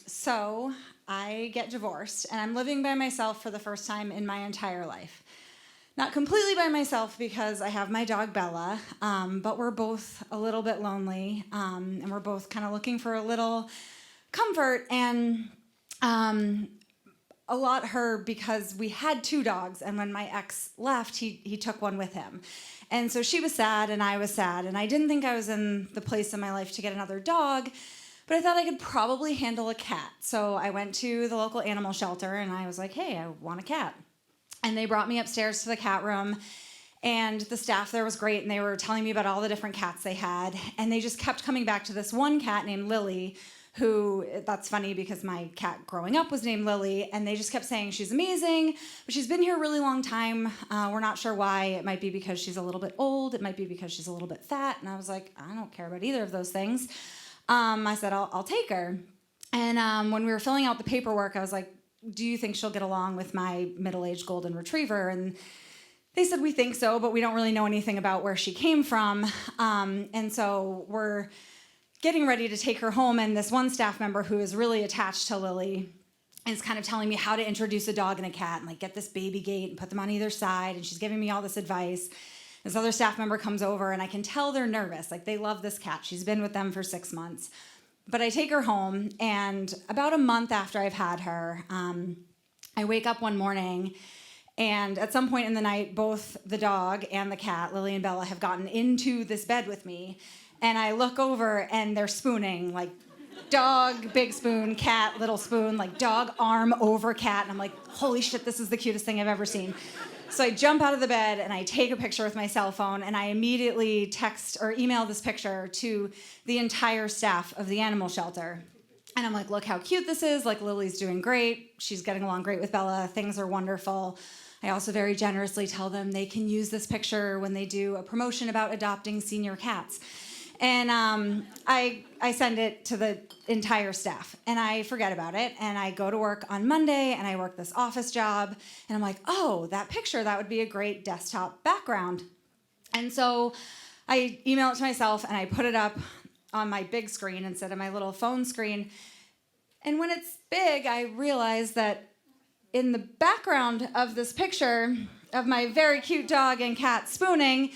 So I get divorced, and I'm living by myself for the first time in my entire life. Not completely by myself because I have my dog Bella, but we're both a little bit lonely, and we're both kind of looking for a little comfort, and a lot her because we had two dogs, and when my ex left, he took one with him. And so she was sad, and I was sad, and I didn't think I was in the place in my life to get another dog, but I thought I could probably handle a cat. So I went to the local animal shelter, and I was like, hey, I want a cat. And they brought me upstairs to the cat room, and the staff there was great, and they were telling me about all the different cats they had, and they just kept coming back to this one cat named Lily, who, that's funny because my cat growing up was named Lily, and they just kept saying she's amazing, but she's been here a really long time. We're not sure why. It might be because she's a little bit old. It might be because she's a little bit fat. And I was like, I don't care about either of those things. I said, I'll take her. And when we were filling out the paperwork, I was like, do you think she'll get along with my middle-aged golden retriever? And they said, we think so, but we don't really know anything about where she came from. And so we're getting ready to take her home, and this one staff member who is really attached to Lily is kind of telling me how to introduce a dog and a cat, and like get this baby gate and put them on either side, and she's giving me all this advice. This other staff member comes over, and I can tell they're nervous. Like, they love this cat. She's been with them for 6 months. But I take her home, and about a month after I've had her, I wake up one morning, and at some point in the night, both the dog and the cat, Lily and Bella, have gotten into this bed with me. And I look over, and they're spooning, like dog, big spoon, cat, little spoon, like dog, arm over cat. And I'm like, holy shit, this is the cutest thing I've ever seen. So I jump out of the bed, and I take a picture with my cell phone, and I immediately text or email this picture to the entire staff of the animal shelter. And I'm like, look how cute this is. Like, Lily's doing great. She's getting along great with Bella. Things are wonderful. I also very generously tell them they can use this picture when they do a promotion about adopting senior cats. And I send it to the entire staff, and I forget about it, and I go to work on Monday, and I work this office job, and I'm like, oh, that picture, that would be a great desktop background. And so I email it to myself, and I put it up on my big screen instead of my little phone screen. And when it's big, I realize that in the background of this picture of my very cute dog and cat spooning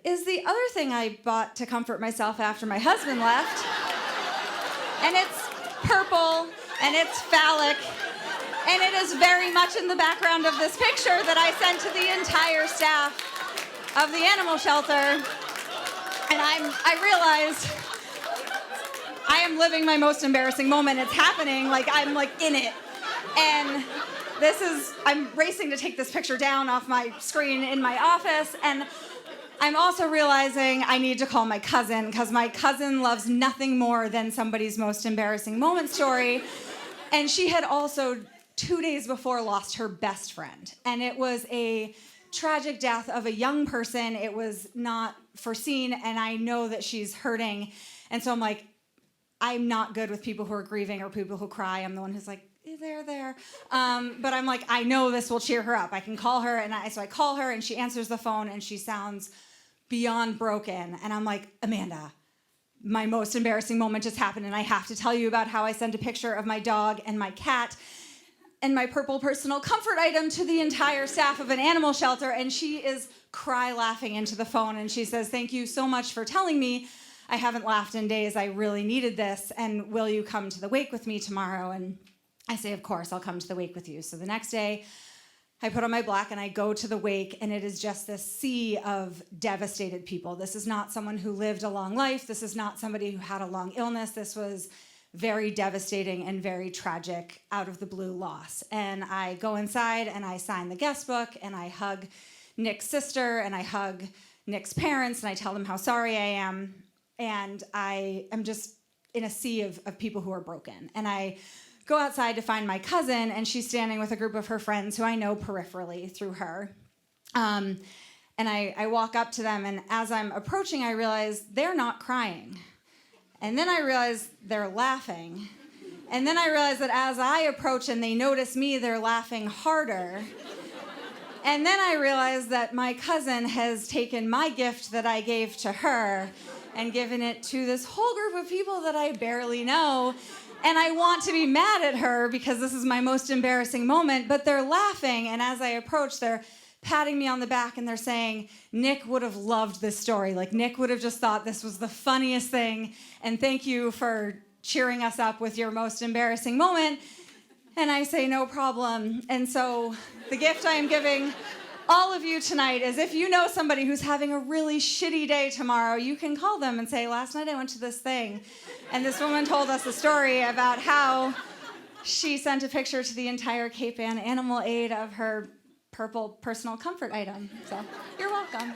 is the other thing I bought to comfort myself after my husband left. And it's purple, and it's phallic, and it is very much in the background of this picture that I sent to the entire staff of the animal shelter. And I realized I am living my most embarrassing moment. It's happening, like I'm like in it. And I'm racing to take this picture down off my screen in my office, and I'm also realizing I need to call my cousin, because my cousin loves nothing more than somebody's most embarrassing moment story. And she had also 2 days before lost her best friend. And it was a tragic death of a young person. It was not foreseen, and I know that she's hurting. And so I'm like, I'm not good with people who are grieving or people who cry. I'm the one who's like, they're there. But I'm like, I know this will cheer her up. I can call her, so I call her, and she answers the phone, and she sounds beyond broken. And I'm like, Amanda, my most embarrassing moment just happened, and I have to tell you about how I sent a picture of my dog and my cat and my purple personal comfort item to the entire staff of an animal shelter. And she is cry laughing into the phone, and she says, thank you so much for telling me. I haven't laughed in days. I really needed this. And will you come to the wake with me tomorrow? And I say, of course, I'll come to the wake with you. So the next day, I put on my black and I go to the wake, and it is just this sea of devastated people. This is not someone who lived a long life. This is not somebody who had a long illness. This was very devastating and very tragic, out of the blue loss. And I go inside and I sign the guest book, and I hug Nick's sister, and I hug Nick's parents, and I tell them how sorry I am. And I am just in a sea of people who are broken. And I go outside to find my cousin, and she's standing with a group of her friends who I know peripherally through her. And I walk up to them, and as I'm approaching, I realize they're not crying. And then I realize they're laughing. And then I realize that as I approach and they notice me, they're laughing harder. And then I realize that my cousin has taken my gift that I gave to her and given it to this whole group of people that I barely know. And I want to be mad at her because this is my most embarrassing moment, but they're laughing, and as I approach, they're patting me on the back and they're saying, Nick would have loved this story. Like, Nick would have just thought this was the funniest thing, and thank you for cheering us up with your most embarrassing moment. And I say, no problem. And so the gift I am giving all of you tonight is, if you know somebody who's having a really shitty day tomorrow, you can call them and say, last night I went to this thing, and this woman told us a story about how she sent a picture to the entire Cape Ann Animal Aid of her purple personal comfort item. So you're welcome.